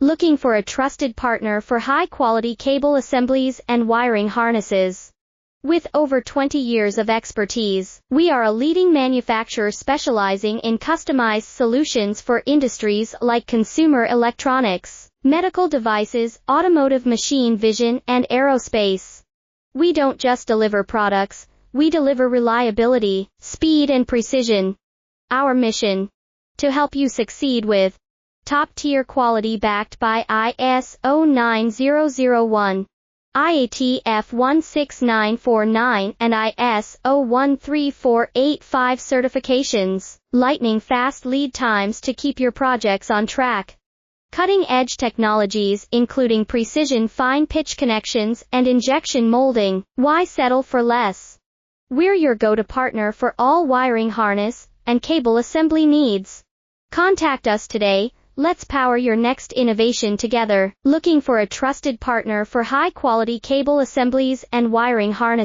Looking for a trusted partner for high-quality cable assemblies and wiring harnesses? With over 20 years of expertise, we are a leading manufacturer specializing in customized solutions for industries like consumer electronics, medical devices, automotive machine vision, and aerospace. We don't just deliver products, we deliver reliability, speed, and precision. Our mission: to help you succeed with top-tier quality backed by ISO 9001, IATF 16949, and ISO 13485 certifications, lightning-fast lead times to keep your projects on track. Cutting-edge technologies including precision fine-pitch connections and injection molding. Why settle for less? We're your go-to partner for all wiring harness and cable assembly needs. Contact us today. Let's power your next innovation together. Looking for a trusted partner for high-quality cable assemblies and wiring harnesses?